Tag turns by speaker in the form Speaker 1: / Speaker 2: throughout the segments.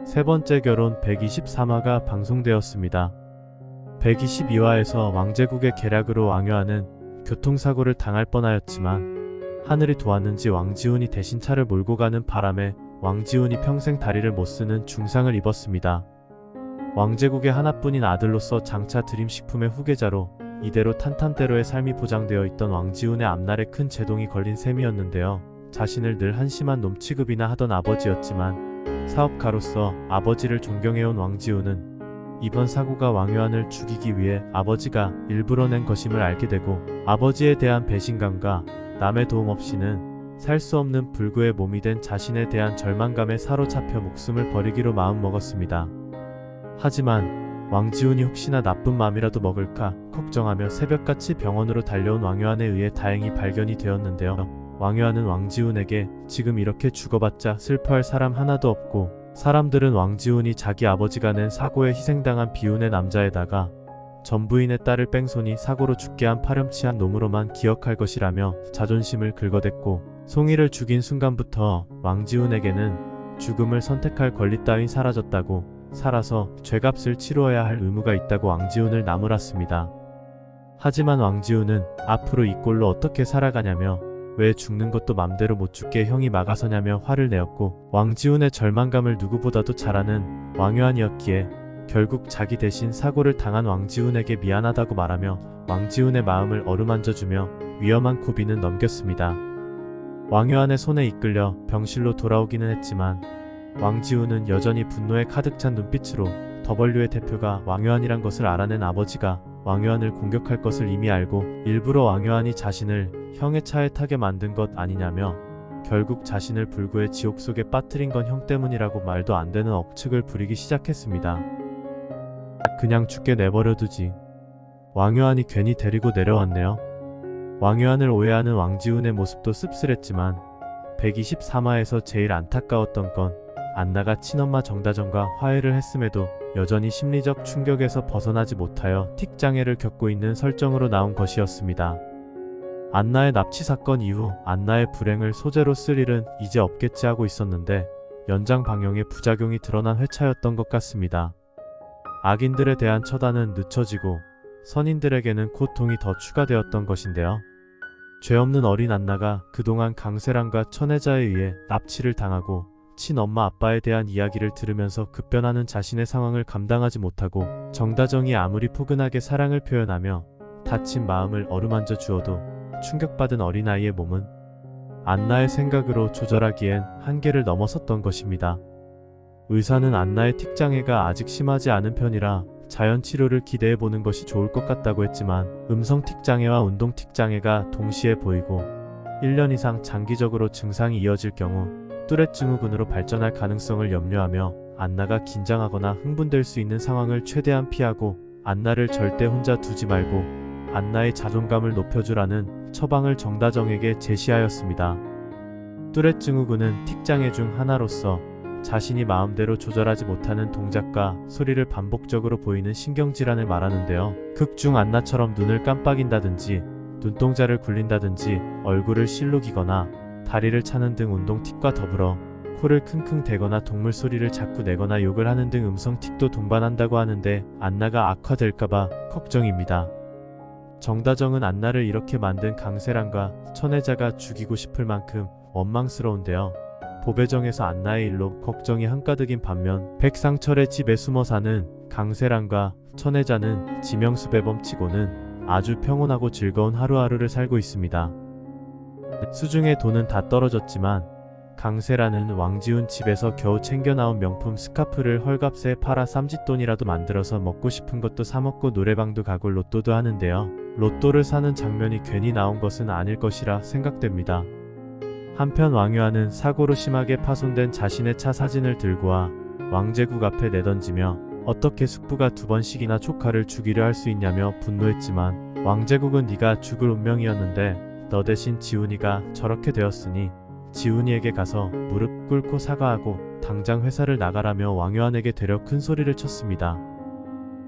Speaker 1: 세 번째 결혼 123화가 방송되었습니다. 122화에서 왕제국의 계략으로 왕유아는 교통사고를 당할 뻔하였지만 하늘이 도왔는지 왕지훈이 대신 차를 몰고 가는 바람에 왕지훈이 평생 다리를 못 쓰는 중상을 입었습니다. 왕제국의 하나뿐인 아들로서 장차 드림식품의 후계자로 이대로 탄탄대로의 삶이 보장되어 있던 왕지훈의 앞날에 큰 제동이 걸린 셈이었는데요. 자신을 늘 한심한 놈 취급이나 하던 아버지였지만 사업가로서 아버지를 존경해온 왕지훈은 이번 사고가 왕유안을 죽이기 위해 아버지가 일부러 낸 것임을 알게 되고 아버지에 대한 배신감과 남의 도움 없이는 살 수 없는 불구의 몸이 된 자신에 대한 절망감에 사로잡혀 목숨을 버리기로 마음먹었습니다. 하지만 왕지훈이 혹시나 나쁜 맘이라도 먹을까 걱정하며 새벽같이 병원으로 달려온 왕유안에 의해 다행히 발견이 되었는데요. 왕유안은 왕지훈에게 지금 이렇게 죽어봤자 슬퍼할 사람 하나도 없고 사람들은 왕지훈이 자기 아버지가 낸 사고에 희생당한 비운의 남자에다가 전부인의 딸을 뺑소니 사고로 죽게 한 파렴치한 놈으로만 기억할 것이라며 자존심을 긁어댔고 송이를 죽인 순간부터 왕지훈에게는 죽음을 선택할 권리 따윈 사라졌다고 살아서 죄값을 치루어야 할 의무가 있다고 왕지훈을 나무랐습니다. 하지만 왕지훈은 앞으로 이 꼴로 어떻게 살아가냐며 왜 죽는 것도 맘대로 못 죽게 형이 막아서냐며 화를 내었고 왕지훈의 절망감을 누구보다도 잘 아는 왕유안이었기에 결국 자기 대신 사고를 당한 왕지훈에게 미안하다고 말하며 왕지훈의 마음을 어루만져주며 위험한 고비는 넘겼습니다. 왕유안의 손에 이끌려 병실로 돌아오기는 했지만 왕지훈은 여전히 분노에 가득 찬 눈빛으로 더블유의 대표가 왕유안이란 것을 알아낸 아버지가 왕유안을 공격할 것을 이미 알고 일부러 왕유안이 자신을 형의 차에 타게 만든 것 아니냐며 결국 자신을 불구의 지옥 속에 빠뜨린 건 형 때문이라고 말도 안 되는 억측을 부리기 시작했습니다. 그냥 죽게 내버려두지. 왕유안이 괜히 데리고 내려왔네요. 왕유안을 오해하는 왕지훈의 모습도 씁쓸했지만 123화에서 제일 안타까웠던 건 안나가 친엄마 정다정과 화해를 했음에도 여전히 심리적 충격에서 벗어나지 못하여 틱장애를 겪고 있는 설정으로 나온 것이었습니다. 안나의 납치 사건 이후 안나의 불행을 소재로 쓸 일은 이제 없겠지 하고 있었는데 연장 방영의 부작용이 드러난 회차였던 것 같습니다. 악인들에 대한 처단은 늦춰지고 선인들에게는 고통이 더 추가되었던 것인데요. 죄 없는 어린 안나가 그동안 강세랑과 천혜자에 의해 납치를 당하고 친엄마 아빠에 대한 이야기를 들으면서 급변하는 자신의 상황을 감당하지 못하고 정다정이 아무리 포근하게 사랑을 표현하며 다친 마음을 어루만져 주어도 충격받은 어린아이의 몸은 안나의 생각으로 조절하기엔 한계를 넘어섰던 것입니다. 의사는 안나의 틱장애가 아직 심하지 않은 편이라 자연치료를 기대해보는 것이 좋을 것 같다고 했지만 음성 틱장애와 운동 틱장애가 동시에 보이고 1년 이상 장기적으로 증상이 이어질 경우 뚜렛 증후군으로 발전할 가능성을 염려하며 안나가 긴장하거나 흥분될 수 있는 상황을 최대한 피하고 안나를 절대 혼자 두지 말고 안나의 자존감을 높여주라는 처방을 정다정에게 제시하였습니다. 뚜렛 증후군은 틱장애 중 하나로서 자신이 마음대로 조절하지 못하는 동작과 소리를 반복적으로 보이는 신경질환을 말하는데요. 극 중 안나처럼 눈을 깜빡인다든지 눈동자를 굴린다든지 얼굴을 실룩이거나 다리를 차는 등 운동 틱과 더불어 코를 킁킁 대거나 동물 소리를 자꾸 내거나 욕을 하는 등 음성 틱도 동반한다고 하는데 안나가 악화될까봐 걱정입니다. 정다정은 안나를 이렇게 만든 강세랑과 천혜자가 죽이고 싶을 만큼 원망스러운데요. 보배정에서 안나의 일로 걱정이 한가득인 반면 백상철의 집에 숨어 사는 강세랑과 천혜자는 지명수배범치고는 아주 평온하고 즐거운 하루하루를 살고 있습니다. 수중에 돈은 다 떨어졌지만 강세라는 왕지훈 집에서 겨우 챙겨나온 명품 스카프를 헐값에 팔아 쌈짓돈이라도 만들어서 먹고 싶은 것도 사먹고 노래방도 가고 로또도 하는데요. 로또를 사는 장면이 괜히 나온 것은 아닐 것이라 생각됩니다. 한편 왕유아는 사고로 심하게 파손된 자신의 차 사진을 들고 와 왕제국 앞에 내던지며 어떻게 숙부가 2번씩이나 조카를 죽이려 할 수 있냐며 분노했지만 왕제국은 네가 죽을 운명이었는데 너 대신 지훈이가 저렇게 되었으니 지훈이에게 가서 무릎 꿇고 사과하고 당장 회사를 나가라며 왕유안에게 되려 큰 소리를 쳤습니다.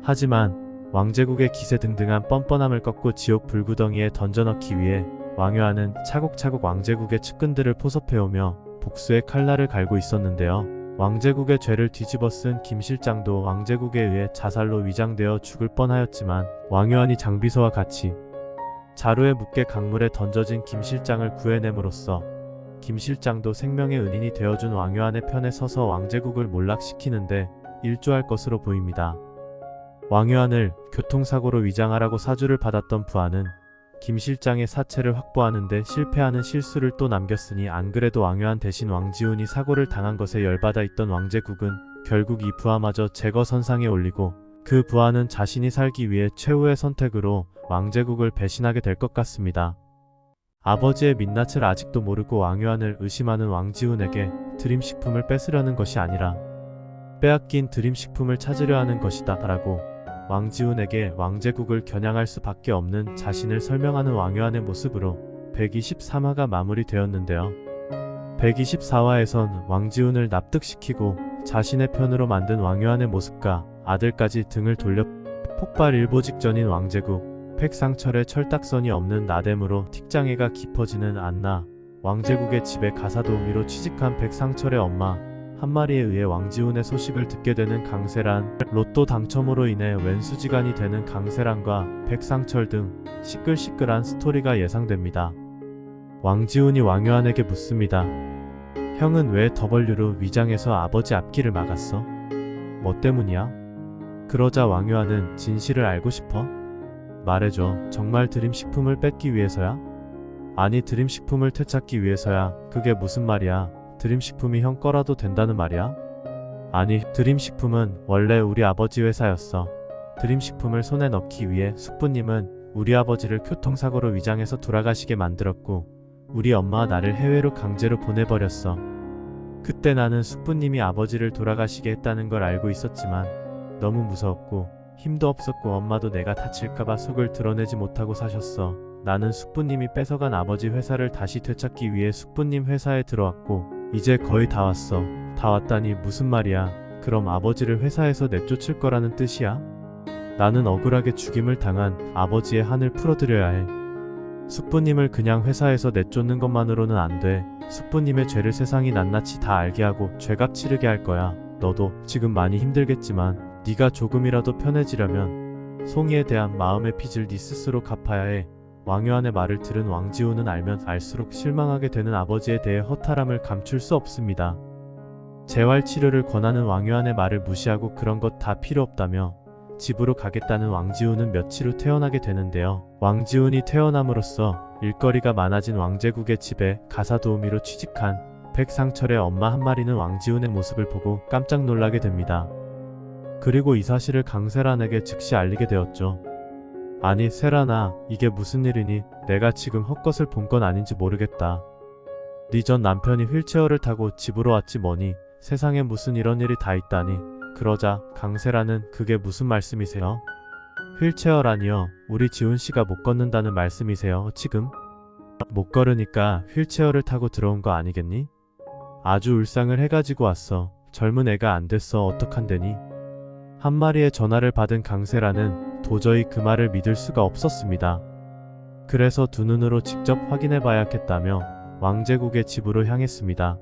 Speaker 1: 하지만 왕제국의 기세등등한 뻔뻔함을 꺾고 지옥 불구덩이에 던져넣기 위해 왕유안은 차곡차곡 왕제국의 측근들을 포섭해오며 복수의 칼날을 갈고 있었는데요. 왕제국의 죄를 뒤집어 쓴 김 실장도 왕제국에 의해 자살로 위장되어 죽을 뻔하였지만 왕요한이 장비서와 같이 자루에 묶여 강물에 던져진 김 실장을 구해냄으로써 김 실장도 생명의 은인이 되어준 왕요한의 편에 서서 왕제국을 몰락시키는데 일조할 것으로 보입니다. 왕요한을 교통사고로 위장하라고 사주를 받았던 부하는 김 실장의 사체를 확보하는데 실패하는 실수를 또 남겼으니 안 그래도 왕요한 대신 왕지훈이 사고를 당한 것에 열받아 있던 왕제국은 결국 이 부하마저 제거 선상에 올리고 그 부하는 자신이 살기 위해 최후의 선택으로 왕제국을 배신하게 될 것 같습니다. 아버지의 민낯을 아직도 모르고 왕요한을 의심하는 왕지훈에게 드림식품을 뺏으려는 것이 아니라 빼앗긴 드림식품을 찾으려 하는 것이다 라고 왕지훈에게 왕제국을 겨냥할 수밖에 없는 자신을 설명하는 왕요한의 모습으로 123화가 마무리되었는데요. 124화에선 왕지훈을 납득시키고 자신의 편으로 만든 왕요한의 모습과 아들까지 등을 돌려 폭발 일보 직전인 왕제국, 팩상철의 철딱선이 없는 나댐으로 틱장애가 깊어지는 안나, 왕제국의 집에 가사도우미로 취직한 백상철의 엄마, 한마리에 의해 왕지훈의 소식을 듣게 되는 강세란, 로또 당첨으로 인해 왼수지간이 되는 강세란과 백상철 등 시끌시끌한 스토리가 예상됩니다. 왕지훈이 왕요한에게 묻습니다. 형은 왜 더블유로 위장해서 아버지 앞길을 막았어? 뭐 때문이야? 그러자 왕요한은 진실을 알고 싶어? 말해줘. 정말 드림식품을 뺏기 위해서야? 아니, 드림식품을 되찾기 위해서야. 그게 무슨 말이야? 드림식품이 형 거라도 된다는 말이야? 아니, 드림식품은 원래 우리 아버지 회사였어. 드림식품을 손에 넣기 위해 숙부님은 우리 아버지를 교통사고로 위장해서 돌아가시게 만들었고 우리 엄마와 나를 해외로 강제로 보내버렸어. 그때 나는 숙부님이 아버지를 돌아가시게 했다는 걸 알고 있었지만 너무 무서웠고 힘도 없었고 엄마도 내가 다칠까봐 속을 드러내지 못하고 사셨어. 나는 숙부님이 뺏어간 아버지 회사를 다시 되찾기 위해 숙부님 회사에 들어왔고 이제 거의 다 왔어. 다 왔다니 무슨 말이야? 그럼 아버지를 회사에서 내쫓을 거라는 뜻이야? 나는 억울하게 죽임을 당한 아버지의 한을 풀어드려야 해. 숙부님을 그냥 회사에서 내쫓는 것만으로는 안 돼. 숙부님의 죄를 세상이 낱낱이 다 알게 하고 죄값 치르게 할 거야. 너도 지금 많이 힘들겠지만 네가 조금이라도 편해지려면 송이에 대한 마음의 빚을 네 스스로 갚아야 해. 왕요한의 말을 들은 왕지훈은 알면 알수록 실망하게 되는 아버지에 대해 허탈함을 감출 수 없습니다. 재활치료를 권하는 왕요한의 말을 무시하고 그런 것 다 필요 없다며 집으로 가겠다는 왕지훈은 며칠 후 퇴원하게 되는데요. 왕지훈이 퇴원함으로써 일거리가 많아진 왕제국의 집에 가사도우미로 취직한 백상철의 엄마 한마리는 왕지훈의 모습을 보고 깜짝 놀라게 됩니다. 그리고 이 사실을 강세란에게 즉시 알리게 되었죠. 아니 세란아, 이게 무슨 일이니? 내가 지금 헛것을 본 건 아닌지 모르겠다. 네 전 남편이 휠체어를 타고 집으로 왔지 뭐니? 세상에 무슨 이런 일이 다 있다니. 그러자 강세란은 그게 무슨 말씀이세요? 휠체어라니요? 우리 지훈씨가 못 걷는다는 말씀이세요 지금? 못 걸으니까 휠체어를 타고 들어온 거 아니겠니? 아주 울상을 해가지고 왔어. 젊은 애가 안 됐어 어떡한데니? 한마리의 전화를 받은 강세란은 도저히 그 말을 믿을 수가 없었습니다. 그래서 두 눈으로 직접 확인해 봐야겠다며 왕제국의 집으로 향했습니다.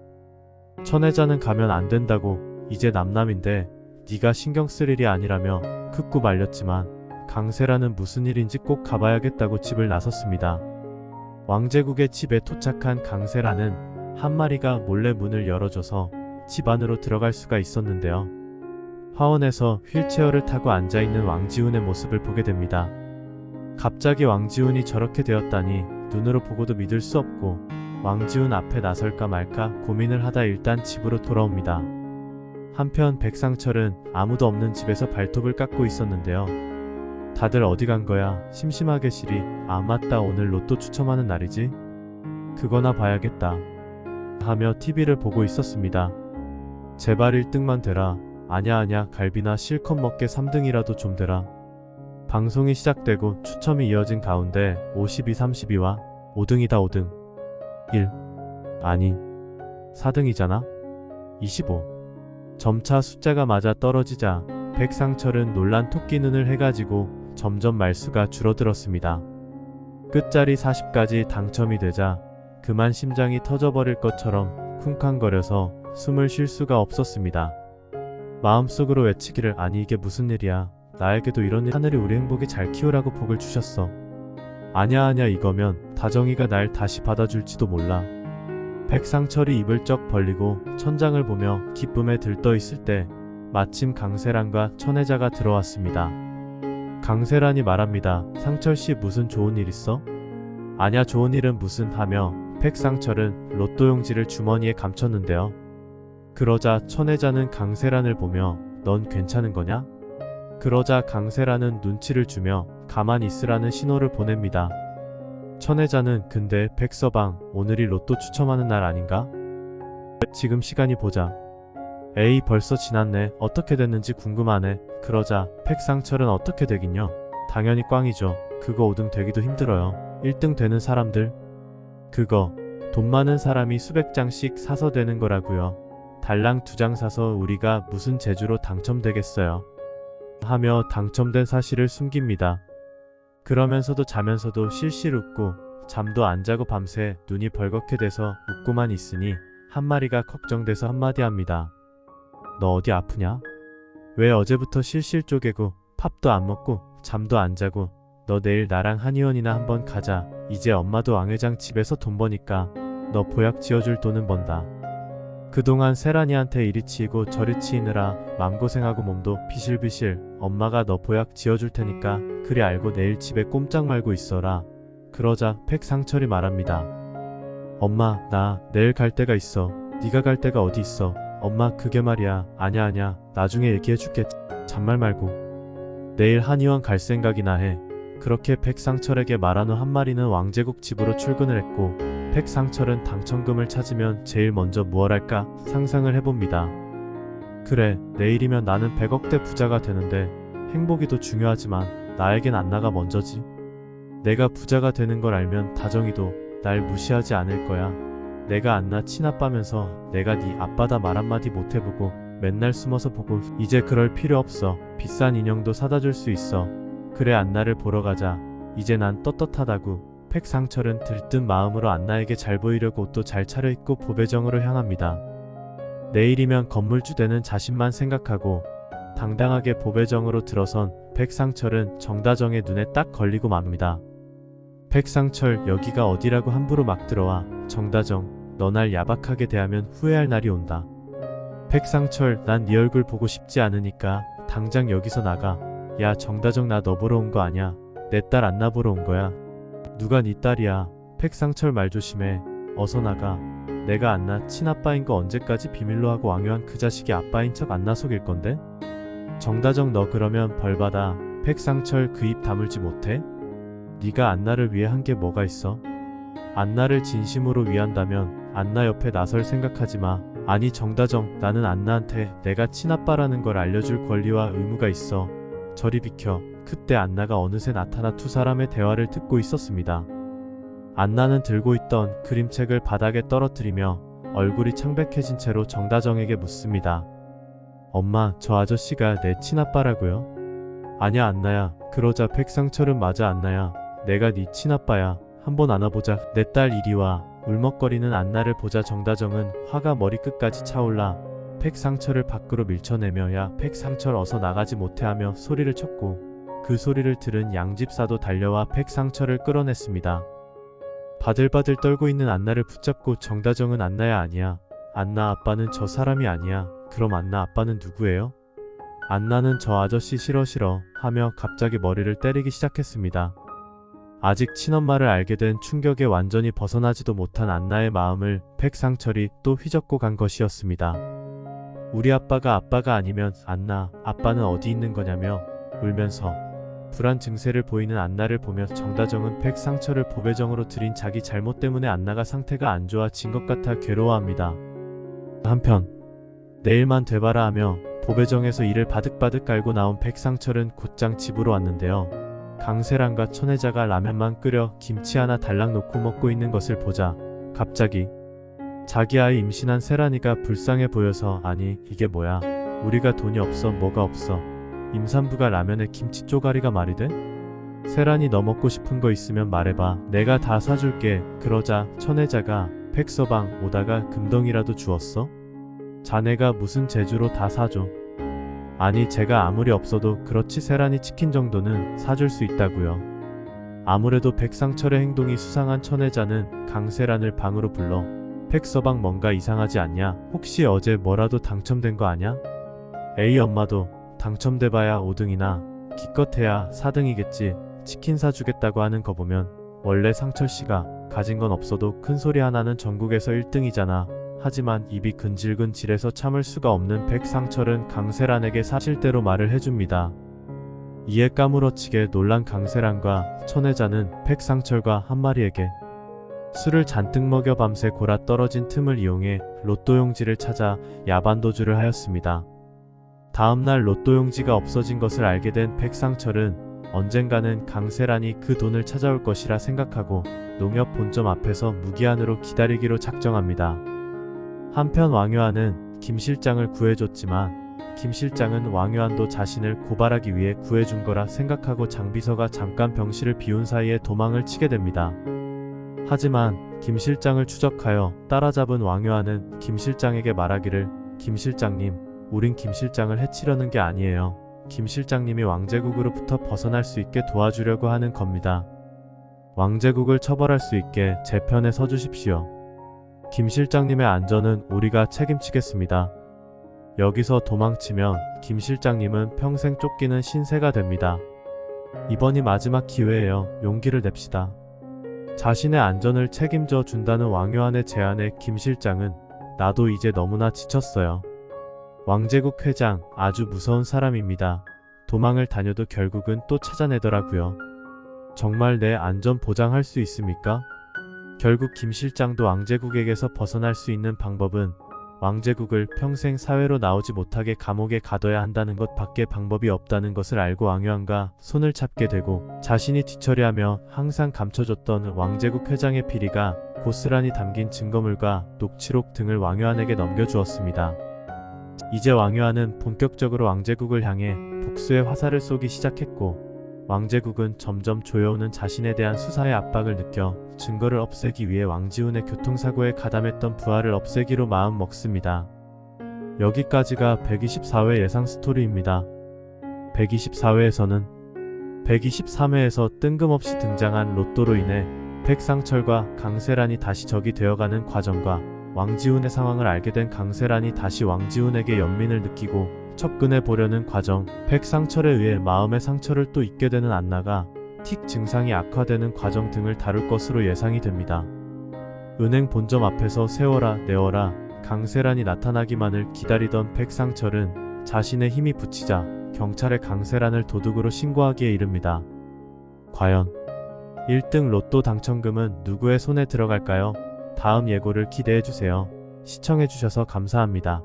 Speaker 1: 천혜자는 가면 안 된다고, 이제 남남인데 네가 신경 쓸 일이 아니라며 극구 말렸지만 강세란은 무슨 일인지 꼭 가봐야겠다고 집을 나섰습니다. 왕제국의 집에 도착한 강세란은 한마리가 몰래 문을 열어줘서 집 안으로 들어갈 수가 있었는데요. 화원에서 휠체어를 타고 앉아있는 왕지훈의 모습을 보게 됩니다. 갑자기 왕지훈이 저렇게 되었다니 눈으로 보고도 믿을 수 없고 왕지훈 앞에 나설까 말까 고민을 하다 일단 집으로 돌아옵니다. 한편 백상철은 아무도 없는 집에서 발톱을 깎고 있었는데요. 다들 어디 간 거야? 심심하게 시리. 아 맞다, 오늘 로또 추첨하는 날이지? 그거나 봐야겠다 하며 TV를 보고 있었습니다. 제발 1등만 되라. 아냐 갈비나 실컷 먹게 3등이라도 좀 되라. 방송이 시작되고 추첨이 이어진 가운데 52, 32와 5등이다 5등 1 아니 4등이잖아 25 점차 숫자가 맞아 떨어지자 백상철은 놀란 토끼 눈을 해가지고 점점 말수가 줄어들었습니다. 끝자리 40까지 당첨이 되자 그만 심장이 터져버릴 것처럼 쿵쾅거려서 숨을 쉴 수가 없었습니다. 마음속으로 외치기를 아니 이게 무슨 일이야. 나에게도 이런 일 하늘이 우리 행복이 잘 키우라고 복을 주셨어. 아냐 이거면 다정이가 날 다시 받아줄지도 몰라. 백상철이 입을 쩍 벌리고 천장을 보며 기쁨에 들떠 있을 때 마침 강세란과 천혜자가 들어왔습니다. 강세란이 말합니다. 상철씨 무슨 좋은 일 있어? 아냐 좋은 일은 무슨 하며 백상철은 로또 용지를 주머니에 감췄는데요. 그러자 천혜자는 강세란을 보며 넌 괜찮은 거냐? 그러자 강세란은 눈치를 주며 가만히 있으라는 신호를 보냅니다. 천혜자는 근데 백서방 오늘이 로또 추첨하는 날 아닌가? 지금 시간이 보자. 에이 벌써 지났네. 어떻게 됐는지 궁금하네. 그러자 백상철은 어떻게 되긴요. 당연히 꽝이죠. 그거 5등 되기도 힘들어요. 1등 되는 사람들 그거 돈 많은 사람이 수백 장씩 사서 되는 거라고요. 달랑 2장 사서 우리가 무슨 재주로 당첨되겠어요. 하며 당첨된 사실을 숨깁니다. 그러면서도 자면서도 실실 웃고 잠도 안 자고 밤새 눈이 벌겋게 돼서 웃고만 있으니 한 마리가 걱정돼서 한마디 합니다. 너 어디 아프냐? 왜 어제부터 실실 쪼개고 팝도 안 먹고 잠도 안 자고 너 내일 나랑 한의원이나 한번 가자. 이제 엄마도 왕회장 집에서 돈 버니까 너 보약 지어줄 돈은 번다. 그동안 세란이한테 이리 치이고 저리 치이느라 맘고생하고 몸도 비실비실. 엄마가 너 보약 지어줄 테니까 그리 알고 내일 집에 꼼짝 말고 있어라. 그러자 백상철이 말합니다. 엄마 나 내일 갈 데가 있어. 네가 갈 데가 어디 있어. 엄마 그게 말이야. 아냐 나중에 얘기해줄게. 잔말 말고 내일 한의원 갈 생각이나 해. 그렇게 백상철에게 말한 후 한 마리는 왕제국 집으로 출근을 했고 백상철은 당첨금을 찾으면 제일 먼저 무얼 할까 상상을 해봅니다. 그래 내일이면 나는 100억대 부자가 되는데 행복이 더 중요하지만 나에겐 안나가 먼저지. 내가 부자가 되는 걸 알면 다정이도 날 무시하지 않을 거야. 내가 안나 친아빠면서 내가 네 아빠다 말 한마디 못해보고 맨날 숨어서 보고 이제 그럴 필요 없어. 비싼 인형도 사다 줄 수 있어. 그래 안나를 보러 가자. 이제 난 떳떳하다고. 백상철은 들뜬 마음으로 안나에게 잘 보이려고 옷도 잘 차려입고 보배정으로 향합니다. 내일이면 건물주 되는 자신만 생각하고 당당하게 보배정으로 들어선 백상철은 정다정의 눈에 딱 걸리고 맙니다. 백상철 여기가 어디라고 함부로 막 들어와. 정다정 너 날 야박하게 대하면 후회할 날이 온다. 백상철 난 네 얼굴 보고 싶지 않으니까 당장 여기서 나가. 야 정다정 나 너 보러 온 거 아냐. 내 딸 안나 보러 온 거야. 누가 네 딸이야. 백상철 말 조심해. 어서 나가. 내가 안나 친아빠인 거 언제까지 비밀로 하고 왕유한 그 자식이 아빠인 척 안나 속일 건데? 정다정 너 그러면 벌받아. 백상철 그 입 다물지 못해? 네가 안나를 위해 한 게 뭐가 있어? 안나를 진심으로 위한다면 안나 옆에 나설 생각하지 마. 아니 정다정 나는 안나한테 내가 친아빠라는 걸 알려줄 권리와 의무가 있어. 저리 비켜. 그때 안나가 어느새 나타나 두 사람의 대화를 듣고 있었습니다. 안나는 들고 있던 그림책을 바닥에 떨어뜨리며 얼굴이 창백해진 채로 정다정에게 묻습니다. 엄마 저 아저씨가 내 친아빠라고요? 아냐 안나야. 그러자 백상철은 맞아 안나야. 내가 네 친아빠야. 한번 안아보자. 내 딸 이리 와. 울먹거리는 안나를 보자 정다정은 화가 머리끝까지 차올라 백상철을 밖으로 밀쳐내며 야 백상철 어서 나가지 못해 하며 소리를 쳤고 그 소리를 들은 양집사도 달려와 백상철을 끌어냈습니다. 바들바들 떨고 있는 안나를 붙잡고 정다정은 안나야 아니야. 안나 아빠는 저 사람이 아니야. 그럼 안나 아빠는 누구예요? 안나는 저 아저씨 싫어 하며 갑자기 머리를 때리기 시작했습니다. 아직 친엄마를 알게 된 충격에 완전히 벗어나지도 못한 안나의 마음을 백상철이 또 휘젓고 간 것이었습니다. 우리 아빠가 아니면 안나 아빠는 어디 있는 거냐며 울면서 불안 증세를 보이는 안나를 보며 정다정은 백상철을 보배정으로 들인 자기 잘못 때문에 안나가 상태가 안 좋아진 것 같아 괴로워합니다. 한편 내일만 돼봐라 하며 보배정에서 이를 바득바득 깔고 나온 백상철은 곧장 집으로 왔는데요. 강세란과 천혜자가 라면만 끓여 김치 하나 달랑 놓고 먹고 있는 것을 보자 갑자기 자기 아이 임신한 세란이가 불쌍해 보여서 아니 이게 뭐야. 우리가 돈이 없어 뭐가 없어. 임산부가 라면에 김치 쪼가리가 말이 돼? 세란이 너 먹고 싶은 거 있으면 말해봐. 내가 다 사줄게. 그러자 천혜자가 백서방 오다가 금덩이라도 주었어? 자네가 무슨 재주로 다 사줘. 아니 제가 아무리 없어도 그렇지 세란이 치킨 정도는 사줄 수 있다고요. 아무래도 백상철의 행동이 수상한 천혜자는 강세란을 방으로 불러 백서방 뭔가 이상하지 않냐? 혹시 어제 뭐라도 당첨된 거 아냐? 에이 엄마도 당첨돼봐야 5등이나 기껏해야 4등이겠지. 치킨 사주겠다고 하는 거 보면 원래 상철씨가 가진 건 없어도 큰소리 하나는 전국에서 1등이잖아. 하지만 입이 근질근질해서 참을 수가 없는 백상철은 강세란에게 사실대로 말을 해줍니다. 이에 까무러치게 놀란 강세란과 천혜자는 백상철과 한마리에게 술을 잔뜩 먹여 밤새 골아 떨어진 틈을 이용해 로또 용지를 찾아 야반도주를 하였습니다. 다음날 로또 용지가 없어진 것을 알게 된 백상철은 언젠가는 강세란이 그 돈을 찾아올 것이라 생각하고 농협 본점 앞에서 무기한으로 기다리기로 작정합니다. 한편 왕요한은 김 실장을 구해줬지만 김 실장은 왕요한도 자신을 고발하기 위해 구해준 거라 생각하고 장비서가 잠깐 병실을 비운 사이에 도망을 치게 됩니다. 하지만 김 실장을 추적하여 따라잡은 왕요한은 김 실장에게 말하기를 김 실장님, 우린 김 실장을 해치려는 게 아니에요. 김 실장님이 왕제국으로부터 벗어날 수 있게 도와주려고 하는 겁니다. 왕제국을 처벌할 수 있게 제 편에 서주십시오. 김 실장님의 안전은 우리가 책임지겠습니다. 여기서 도망치면 김 실장님은 평생 쫓기는 신세가 됩니다. 이번이 마지막 기회예요. 용기를 냅시다. 자신의 안전을 책임져 준다는 왕요한의 제안에 김 실장은 나도 이제 너무나 지쳤어요. 왕제국 회장 아주 무서운 사람입니다. 도망을 다녀도 결국은 또 찾아내더라고요. 정말 내 안전 보장할 수 있습니까? 결국 김 실장도 왕제국에게서 벗어날 수 있는 방법은 왕제국을 평생 사회로 나오지 못하게 감옥에 가둬야 한다는 것 밖에 방법이 없다는 것을 알고 왕요한과 손을 잡게 되고 자신이 뒤처리하며 항상 감춰줬던 왕제국 회장의 비리가 고스란히 담긴 증거물과 녹취록 등을 왕요한에게 넘겨주었습니다. 이제 왕요한은 본격적으로 왕제국을 향해 복수의 화살을 쏘기 시작했고 왕제국은 점점 조여오는 자신에 대한 수사의 압박을 느껴 증거를 없애기 위해 왕지훈의 교통사고에 가담했던 부하를 없애기로 마음 먹습니다. 여기까지가 124회 예상 스토리입니다. 124회에서는 123회에서 뜬금없이 등장한 로또로 인해 백상철과 강세란이 다시 적이 되어가는 과정과 왕지훈의 상황을 알게 된 강세란이 다시 왕지훈에게 연민을 느끼고 접근해 보려는 과정, 백상철에 의해 마음의 상처를 또 입게 되는 안나가 틱 증상이 악화되는 과정 등을 다룰 것으로 예상이 됩니다. 은행 본점 앞에서 세워라 내워라 강세란이 나타나기만을 기다리던 백상철은 자신의 힘이 붙이자 경찰에 강세란을 도둑으로 신고하기에 이릅니다. 과연 1등 로또 당첨금은 누구의 손에 들어갈까요? 다음 예고를 기대해주세요. 시청해주셔서 감사합니다.